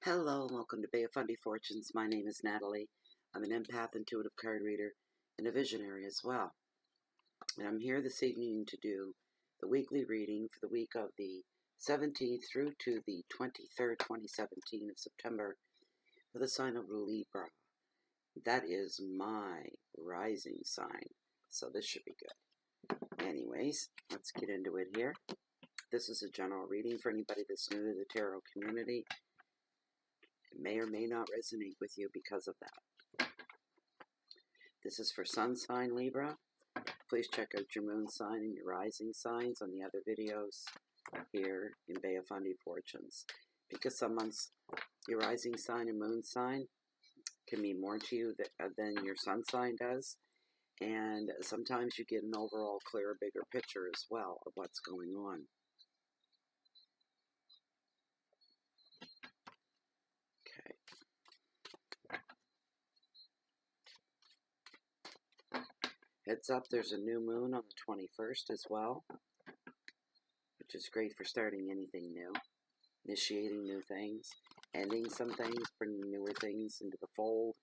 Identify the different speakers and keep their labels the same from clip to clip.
Speaker 1: Hello, and welcome to Bay of Fundy Fortunes. My name is Natalie. I'm an empath, intuitive card reader, and a visionary as well. And I'm here this evening to do the weekly reading for the week of the 17th through to the 23rd, 2017 of September for the sign of Libra. That is my rising sign, so this should be good. Anyways, let's get into it here. This is a general reading for anybody that's new to the tarot community. It may or may not resonate with you because of that. This is for Sun sign Libra. Please check out your moon sign and your rising signs on the other videos here in Bay of Fundy Fortunes. Because some months your rising sign and moon sign can mean more to you than your sun sign does. And sometimes you get an overall clearer, bigger picture as well of what's going on. Okay. Heads up, there's a new moon on the 21st as well, which is great for starting anything new, initiating new things, ending some things, bringing newer things into the fold.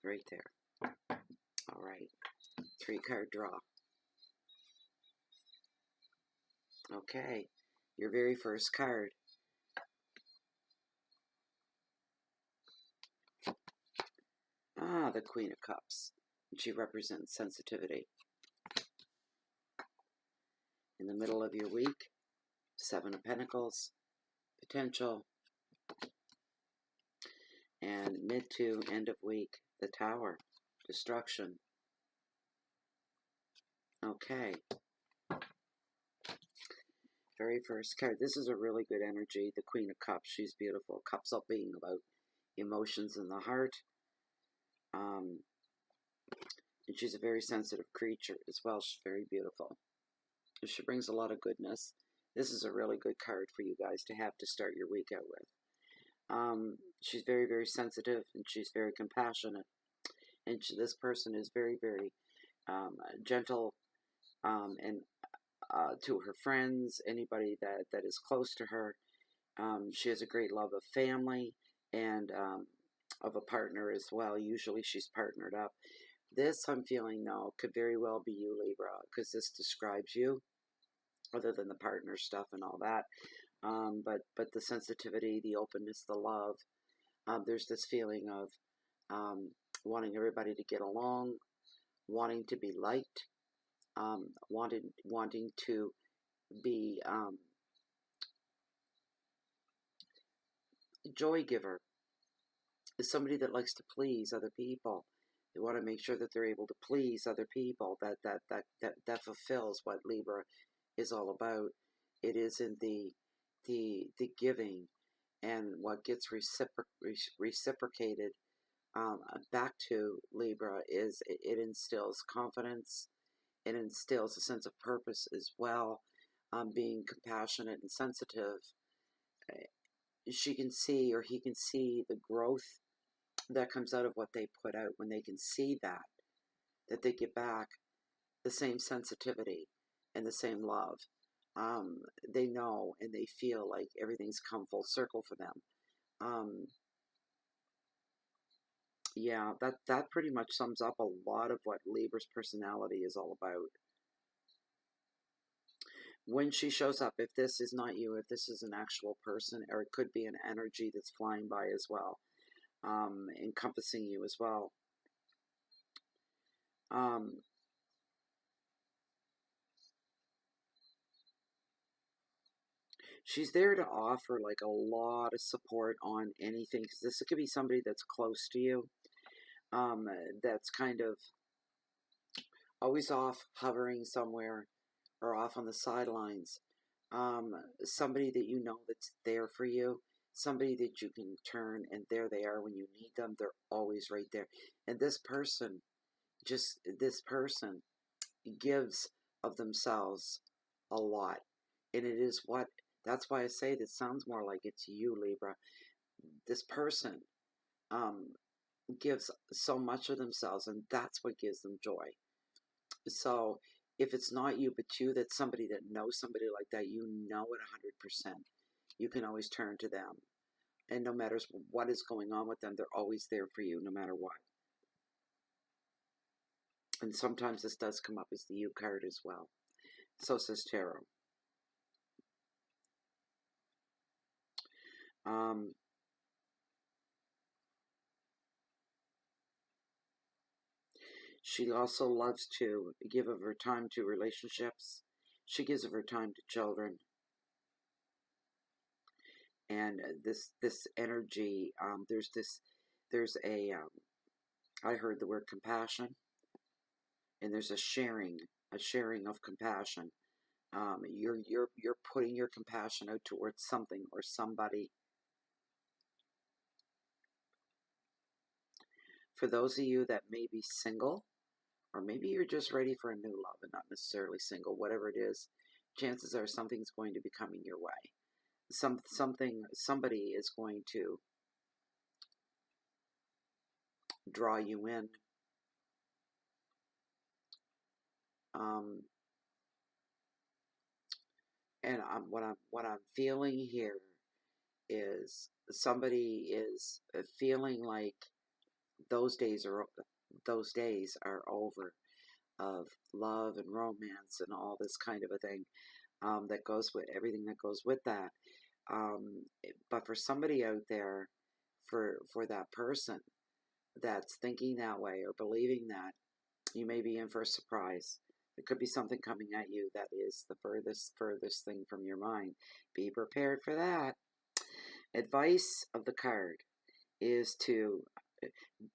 Speaker 1: Right there. All right. 3-card draw. Okay. Your very first card. The Queen of Cups. She represents sensitivity. In the middle of your week, 7 of Pentacles, potential. And mid to end of week, the Tower, destruction. Okay. Very first card. This is a really good energy. The Queen of Cups. She's beautiful. Cups up being about emotions in the heart. And she's a very sensitive creature as well. She's very beautiful. She brings a lot of goodness. This is a really good card for you guys to have to start your week out with. She's very, very sensitive, and she's very compassionate. And this person is very, very gentle and to her friends, anybody that is close to her. She has a great love of family and of a partner as well. Usually she's partnered up. This, I'm feeling, though, could very well be you, Libra, because this describes you, other than the partner stuff and all that. But the sensitivity, the openness, the love. There's this feeling of wanting everybody to get along, wanting to be liked, wanting to be joy giver. Is somebody that likes to please other people. They want to make sure that they're able to please other people. That fulfills what Libra is all about. It is in the giving, and what gets reciprocated back to Libra is it instills confidence. It instills a sense of purpose as well. Being compassionate and sensitive, she can see, or he can see, the growth that comes out of what they put out. When they can see that they get back the same sensitivity and the same love, they know and they feel like everything's come full circle for them. Yeah, that pretty much sums up a lot of what Libra's personality is all about. When she shows up, if this is not you, if this is an actual person, or it could be an energy that's flying by as well, encompassing you as well. She's there to offer like a lot of support on anything, because this could be somebody that's close to you, that's kind of always off hovering somewhere or off on the sidelines. Somebody that you know that's there for you, somebody that you can turn, and there they are when you need them. They're always right there. And this person, gives of themselves a lot. And it is that's why I say this sounds more like it's you, Libra. This person um, gives so much of themselves, and that's what gives them joy. So if it's not you, but you, that's somebody that knows somebody like that, you know it 100%. You can always turn to them. And no matter what is going on with them, they're always there for you, no matter what. And sometimes this does come up as the U card as well. So says Tarot. She also loves to give of her time to relationships. She gives of her time to children. And this energy, I heard the word compassion, and there's a sharing of compassion. You're putting your compassion out towards something or somebody. For those of you that may be single, or maybe you're just ready for a new love and not necessarily single, whatever it is, chances are something's going to be coming your way. Somebody is going to draw you in. And what I'm feeling here is somebody is feeling like those days are over, of love and romance and all this kind of a thing, that goes with everything that goes with that. But for somebody out there, for that person that's thinking that way or believing that, you may be in for a surprise. There could be something coming at you that is the furthest thing from your mind. Be prepared for that. Advice of the card is to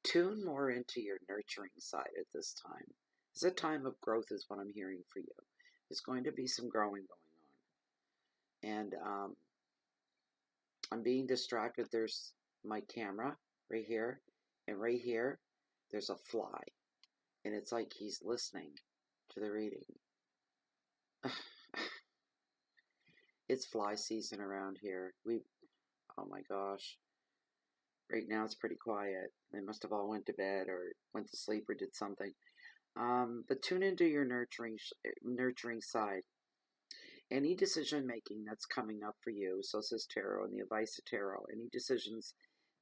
Speaker 1: tune more into your nurturing side at this time. It's a time of growth is what I'm hearing for you. There's going to be some growing going on. And I'm being distracted. There's my camera right here. And right here, there's a fly. And it's like he's listening to the reading. It's fly season around here. Oh my gosh. Right now it's pretty quiet. They must have all went to bed or went to sleep or did something. But tune into your nurturing side. Any decision making that's coming up for you, so says Tarot and the advice of Tarot, any decisions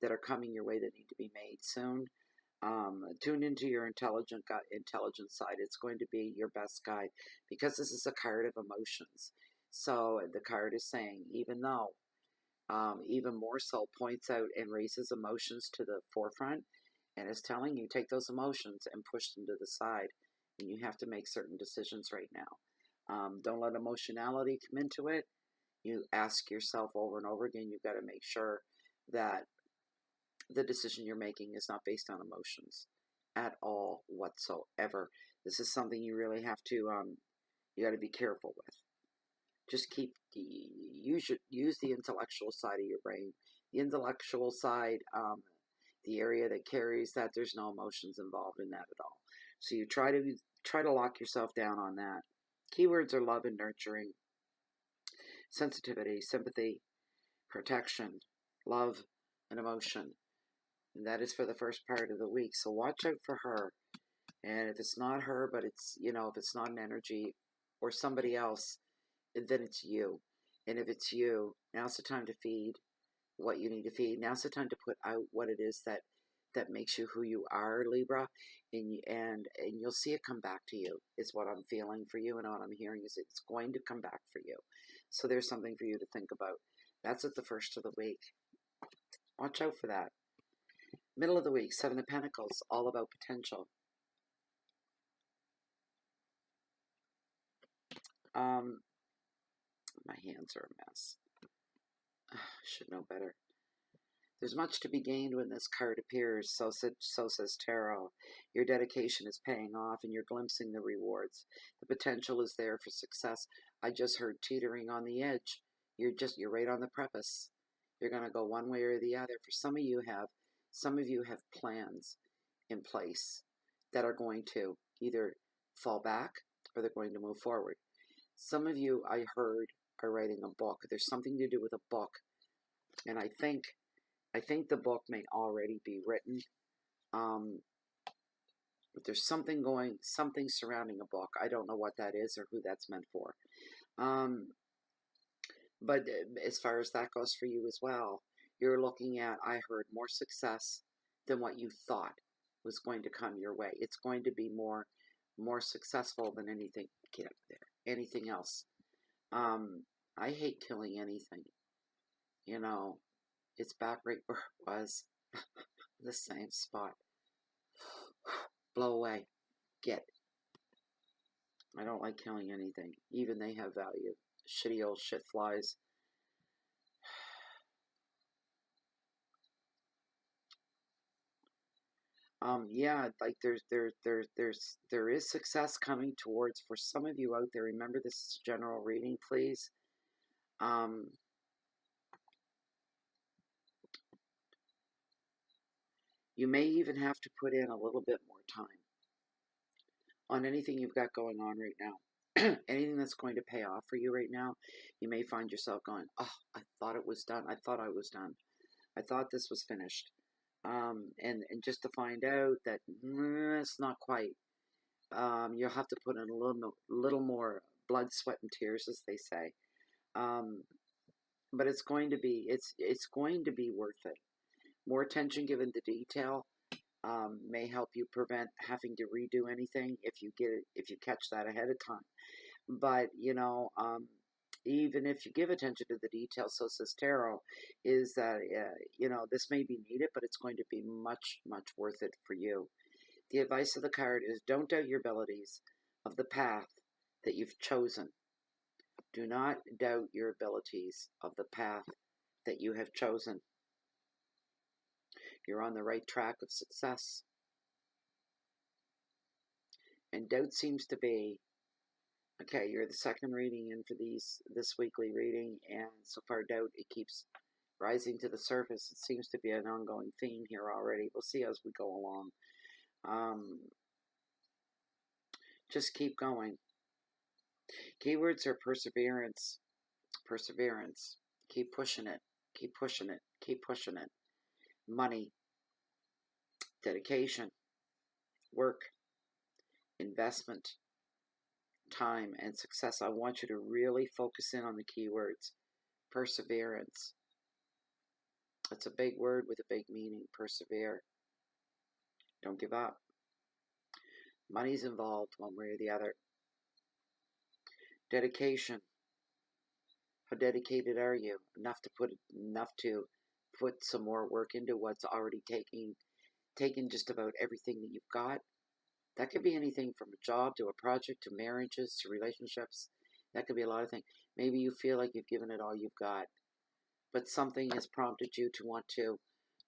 Speaker 1: that are coming your way that need to be made soon, tune into your intelligent side. It's going to be your best guide, because this is a card of emotions. So the card is saying, even though, even more so, points out and raises emotions to the forefront, and is telling you, take those emotions and push them to the side, and you have to make certain decisions right now. Don't let emotionality come into it. You ask yourself over and over again, you've got to make sure that the decision you're making is not based on emotions at all whatsoever. This is something you really have to, you got to be careful with. Just use the intellectual side of your brain. The intellectual side, the area that carries that, there's no emotions involved in that at all. So you try to lock yourself down on that. Keywords are love and nurturing, sensitivity, sympathy, protection, love, and emotion. And that is for the first part of the week. So watch out for her. And if it's not her, but it's, if it's not an energy or somebody else, then it's you. And if it's you, now's the time to feed what you need to feed. Now's the time to put out what it is that makes you who you are, Libra, and you'll see it come back to you, is what I'm feeling for you, and what I'm hearing is it's going to come back for you. So there's something for you to think about. That's at the first of the week. Watch out for that. Middle of the week, Seven of Pentacles, all about potential. My hands are a mess. I should know better. There's much to be gained when this card appears, so says Tarot. Your dedication is paying off, and you're glimpsing the rewards. The potential is there for success. I just heard teetering on the edge. You're right on the precipice. You're going to go one way or the other. For some of you have plans in place that are going to either fall back or they're going to move forward. Some of you, I heard, are writing a book. There's something to do with a book, and I think the book may already be written. But there's something surrounding a book. I don't know what that is or who that's meant for. But as far as that goes for you as well, you're looking at, I heard, more success than what you thought was going to come your way. It's going to be more successful than anything. Get up there. Anything else. I hate killing anything. You know, it's back right where it was. The same spot. Blow away. Get. I don't like killing anything. Even they have value. Shitty old shit flies. Yeah, like there is success coming towards, for some of you out there. Remember, this is a general reading, please. You may even have to put in a little bit more time on anything you've got going on right now. Anything that's going to pay off for you right now, you may find yourself going, oh, I thought it was done. I thought I was done. I thought this was finished. And just to find out that it's not quite. You'll have to put in a little more blood, sweat, and tears, as they say. But it's going to be worth it. More attention given to detail may help you prevent having to redo anything if you catch that ahead of time. But even if you give attention to the details, so says tarot, is that this may be needed, but it's going to be much, much worth it for you. The advice of the card is, don't doubt your abilities of the path that you've chosen. Do not doubt your abilities of the path that you have chosen. You're on the right track of success. And doubt seems to be, okay, you're the second reading in for this weekly reading, and so far doubt, it keeps rising to the surface. It seems to be an ongoing theme here already. We'll see as we go along. Just keep going. Keywords are perseverance. Perseverance. Keep pushing it. Keep pushing it. Keep pushing it. Money. Dedication. Work. Investment. Time and success. I want you to really focus in on the keywords. Perseverance. It's a big word with a big meaning. Persevere. Don't give up. Money's involved one way or the other. Dedication. How dedicated are you? Enough to put some more work into what's already taken just about everything that you've got. That could be anything from a job to a project to marriages to relationships. That could be a lot of things. Maybe you feel like you've given it all you've got, but something has prompted you to want to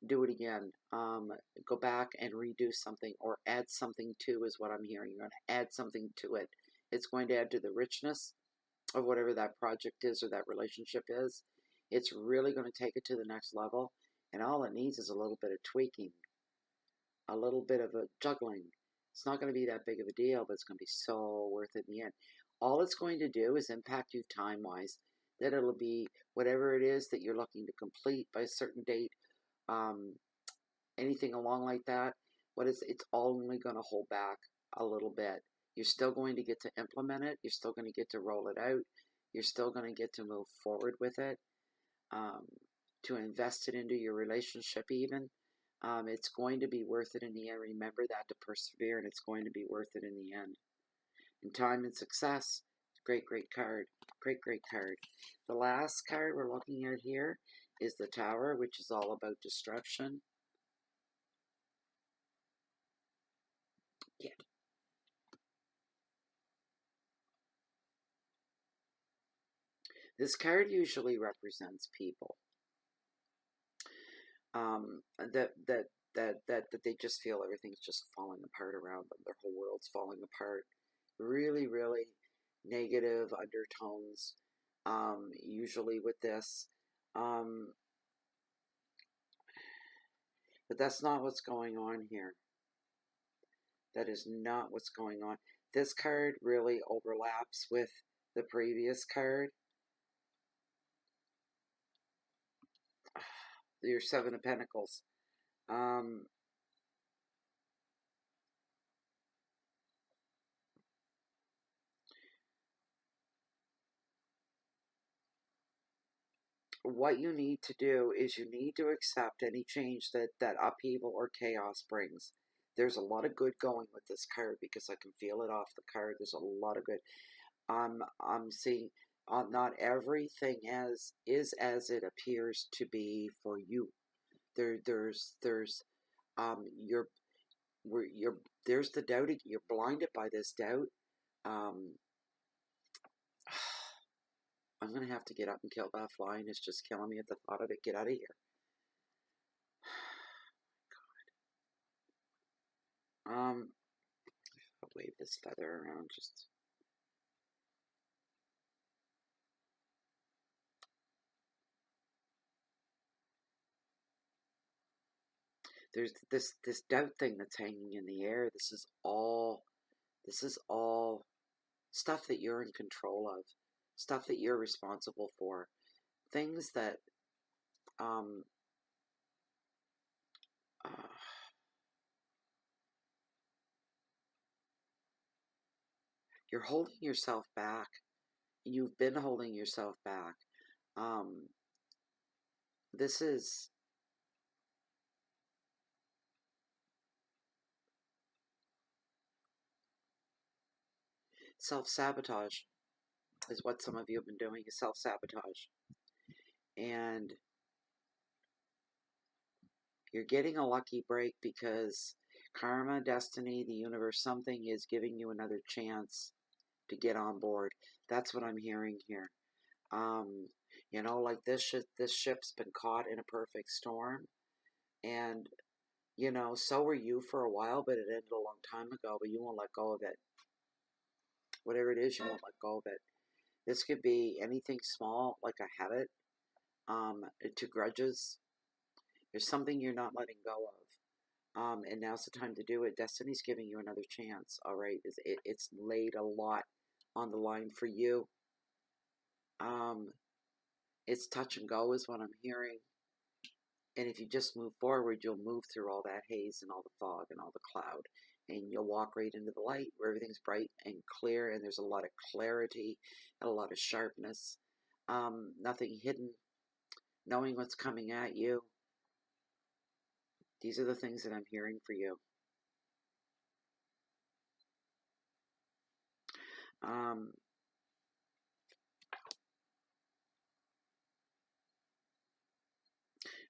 Speaker 1: do it again. Go back and redo something or add something to, is what I'm hearing. You're going to add something to it. It's going to add to the richness of whatever that project is or that relationship is. It's really going to take it to the next level. And all it needs is a little bit of tweaking, a little bit of a juggling. It's not going to be that big of a deal, but it's going to be so worth it in the end. All it's going to do is impact you time-wise. That it'll be whatever it is that you're looking to complete by a certain date, anything along like that. It's only going to hold back a little bit. You're still going to get to implement it. You're still going to get to roll it out. You're still going to get to move forward with it, to invest it into your relationship even. It's going to be worth it in the end. Remember that, to persevere, and it's going to be worth it in the end. And time and success, great, great card. Great, great card. The last card we're looking at here is the Tower, which is all about destruction. Yeah. This card usually represents people that they just feel everything's just falling apart around them. Their whole world's falling apart. Really, really negative undertones, usually with this. But that's not what's going on here. That is not what's going on. This card really overlaps with the previous card. Your Seven of Pentacles. What you need to do is you need to accept any change that upheaval or chaos brings. There's a lot of good going with this card because I can feel it off the card. There's a lot of good. I'm seeing not everything is as it appears to be for you. There's you're there's the doubt. You're blinded by this doubt. Um, I'm gonna have to get up and kill that fly, and it's just killing me at the thought of it. Get out of here. I'll wave this feather around. Just there's this doubt thing that's hanging in the air. This is all stuff that you're in control of, stuff that you're responsible for, things that um uh, you're holding yourself back. You've been holding yourself back. Um, this is self-sabotage is what some of you have been doing, is self-sabotage. And you're getting a lucky break because karma, destiny, the universe, something is giving you another chance to get on board. That's what I'm hearing here. You know, like this ship's been caught in a perfect storm, and you know, so were you for a while, but it ended a long time ago. But you won't let go of it. Whatever it is, you won't let go of it. This could be anything small, like a habit, to grudges. There's something you're not letting go of. And now's the time to do it. Destiny's giving you another chance. All right, it's laid a lot on the line for you. It's touch and go is what I'm hearing. And if you just move forward, you'll move through all that haze and all the fog and all the cloud, and you'll walk right into the light where everything's bright and clear, and there's a lot of clarity and a lot of sharpness. Nothing hidden, knowing what's coming at you. These are the things that I'm hearing for you.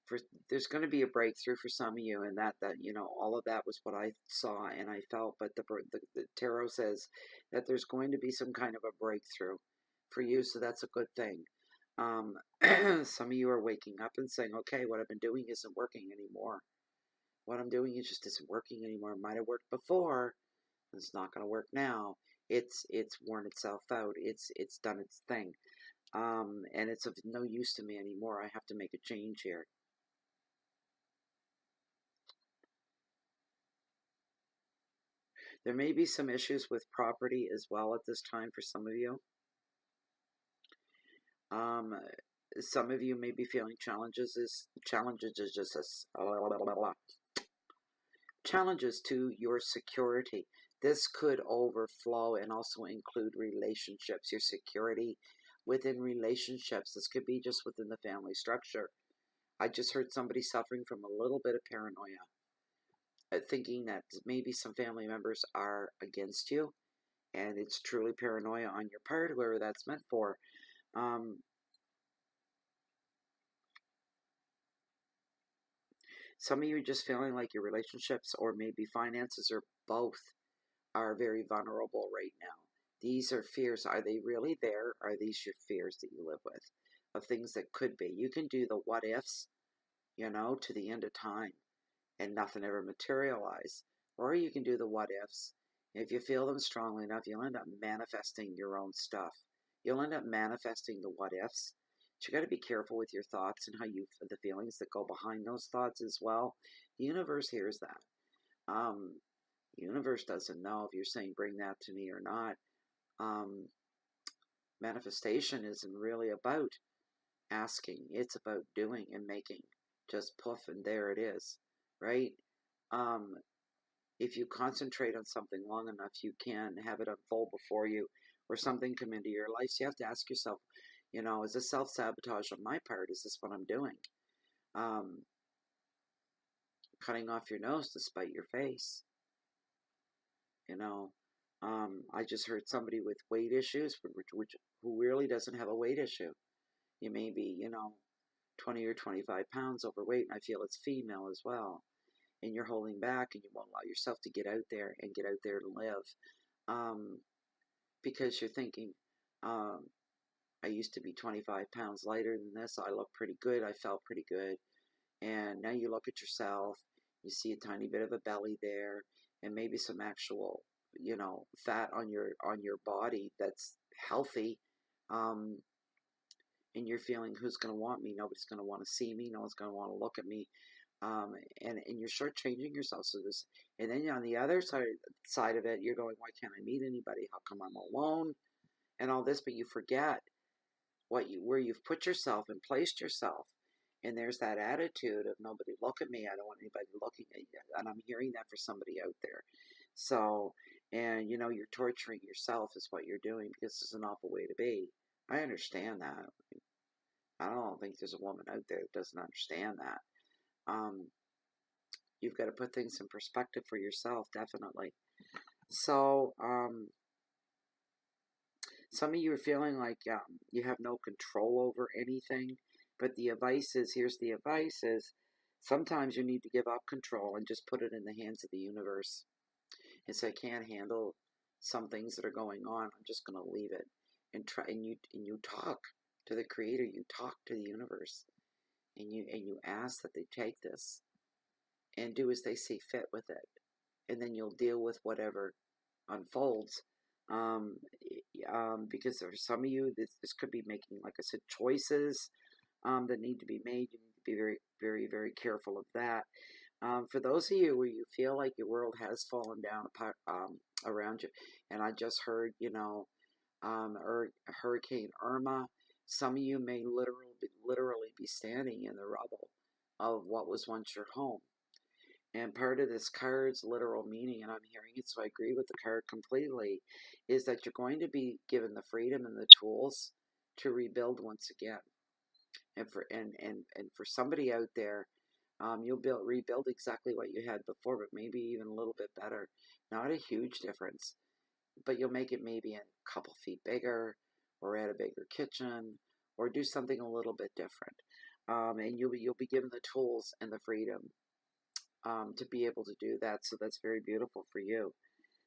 Speaker 1: For there's going to be a breakthrough for some of you, and that you know, all of that was what I saw and I felt. But the tarot says that there's going to be some kind of a breakthrough for you, so that's a good thing. Some of you are waking up and saying, okay, what I've been doing isn't working anymore. What I'm doing is just isn't working anymore. It might have worked before, it's not going to work now. It's worn itself out. It's done its thing. And it's of no use to me anymore. I have to make a change here. There may be some issues with property as well at this time for some of you. Some of you may be feeling challenges to your security. This could overflow and also include relationships, your security within relationships. This could be just within the family structure. I just heard somebody suffering from a little bit of paranoia, thinking that maybe some family members are against you, and it's truly paranoia on your part, whoever that's meant for. Some of you are just feeling like your relationships or maybe finances or both are very vulnerable right now. These are fears. Are they really there? Are these your fears that you live with of things that could be? You can do the what ifs, you know, to the end of time and nothing ever materialize. Or you can do the what ifs. If you feel them strongly enough, you'll end up manifesting your own stuff. You'll end up manifesting the what ifs. But you got to be careful with your thoughts and the feelings that go behind those thoughts as well. The universe hears that. Um, the universe doesn't know if you're saying bring that to me or not. Um, Manifestation isn't really about asking. It's about doing and making. Just poof, and there it is, right? Um, if you concentrate on something long enough, you can have it unfold before you, or something come into your life. So you have to ask yourself, is this self-sabotage on my part? Is this what I'm doing? Um, Cutting off your nose to spite your face. I just heard somebody with weight issues, who really doesn't have a weight issue. You may be, 20 or 25 pounds overweight, and I feel it's female as well. And you're holding back, and you won't allow yourself to get out there and live. Because you're thinking, I used to be 25 pounds lighter than this. I look pretty good. I felt pretty good. And now you look at yourself, you see a tiny bit of a belly there, and maybe some actual, fat on your body that's healthy. And you're feeling, who's going to want me? Nobody's going to want to see me. No one's going to want to look at me. And you're shortchanging yourself. And then on the other side of it, you're going, why can't I meet anybody? How come I'm alone? And all this, but you forget where you've put yourself and placed yourself. And there's that attitude of, nobody look at me. I don't want anybody looking at you. And I'm hearing that for somebody out there. So, and you're torturing yourself is what you're doing, because it's an awful way to be. I understand that. I don't think there's a woman out there that doesn't understand that. You've got to put things in perspective for yourself, definitely. So, some of you are feeling like you have no control over anything, but here's the advice is, sometimes you need to give up control and just put it in the hands of the universe. And say, I can't handle some things that are going on. I'm just going to leave it. And you talk to the Creator, you talk to the universe, and you ask that they take this and do as they see fit with it. And then you'll deal with whatever unfolds. Because for some of you, this could be making, like I said, choices that need to be made. You need to be very, very, very careful of that. For those of you where you feel like your world has fallen down apart, around you, and I just heard, Hurricane Irma, some of you may literally be standing in the rubble of what was once your home. And part of this card's literal meaning, and I'm hearing it, so I agree with the card completely, is that you're going to be given the freedom and the tools to rebuild once again. And for somebody out there, you'll rebuild exactly what you had before, but maybe even a little bit better. Not a huge difference, but you'll make it maybe a couple feet bigger, or add a bigger kitchen, or do something a little bit different. And you'll be given the tools and the freedom to be able to do that. So that's very beautiful for you.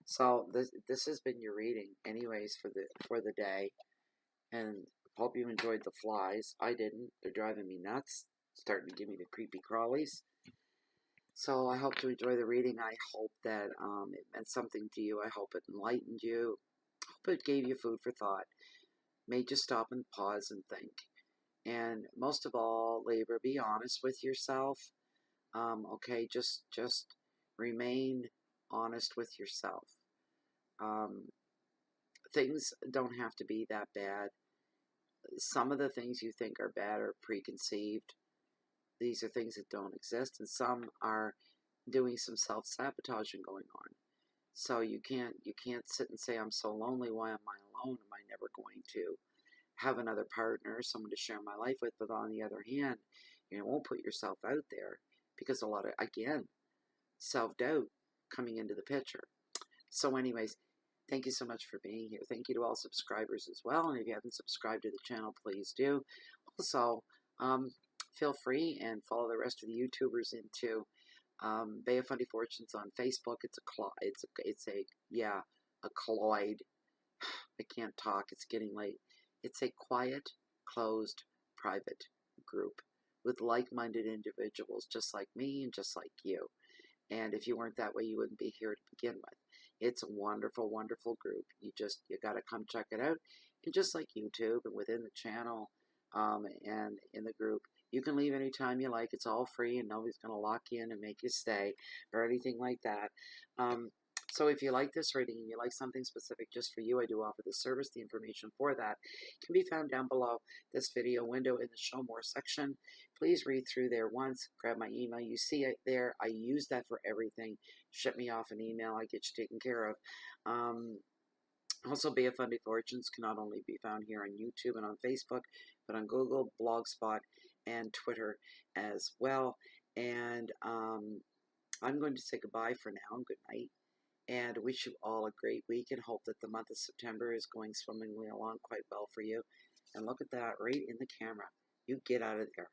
Speaker 1: So this has been your reading, anyways, for the day, and hope you enjoyed the flies. I didn't. They're driving me nuts, starting to give me the creepy crawlies. So I hope to enjoy the reading. I hope that it meant something to you. I hope it enlightened you. I hope it gave you food for thought. Made you stop and pause and think. And most of all, Libra, be honest with yourself. Okay, just remain honest with yourself. Things don't have to be that bad. Some of the things you think are bad are preconceived. These are things that don't exist, and some are doing some self-sabotaging going on. So you can't sit and say, I'm so lonely, why am I alone? Am I never going to have another partner, someone to share my life with? But on the other hand, you won't put yourself out there, because a lot of, again, self-doubt coming into the picture. So anyways, thank you so much for being here. Thank you to all subscribers as well. And if you haven't subscribed to the channel, please do. Also, feel free and follow the rest of the YouTubers into Bay of Funny Fortunes on Facebook. It's a colloid. I can't talk. It's getting late. It's a quiet, closed, private group with like-minded individuals just like me and just like you. And if you weren't that way, you wouldn't be here to begin with. It's a wonderful, wonderful group. You got to come check it out. And just like YouTube and within the channel, and in the group. You can leave anytime you like. It's all free, and nobody's going to lock you in and make you stay or anything like that. So if you like this reading and you like something specific just for you, I do offer the service. The information for that can be found down below this video window in the Show More section. Please read through there once. Grab my email. You see it there. I use that for everything. Ship me off an email. I get you taken care of. Also, Bay of Fundy Fortunes can not only be found here on YouTube and on Facebook, but on Google, Blogspot, and Twitter as well. And I'm going to say goodbye for now. Good night. And wish you all a great week and hope that the month of September is going swimmingly along quite well for you. And look at that, right in the camera. You get out of there.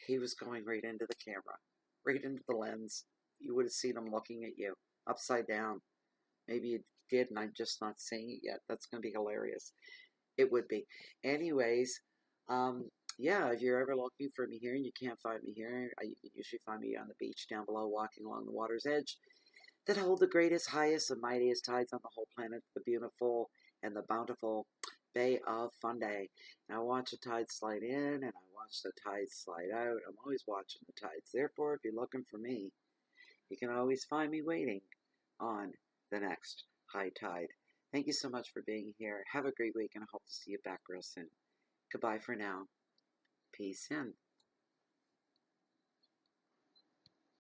Speaker 1: He was going right into the camera, right into the lens. You would have seen him looking at you, upside down. Maybe you did and I'm just not saying it yet. That's going to be hilarious. It would be. Anyways, yeah, if you're ever looking for me here and you can't find me here, you can usually find me on the beach down below walking along the water's edge that hold the greatest, highest, and mightiest tides on the whole planet, the beautiful and the bountiful Bay of Fundy. And I watch the tides slide in and I watch the tides slide out. I'm always watching the tides. Therefore, if you're looking for me, you can always find me waiting on the next high tide. Thank you so much for being here. Have a great week and I hope to see you back real soon. Goodbye for now. Peace in.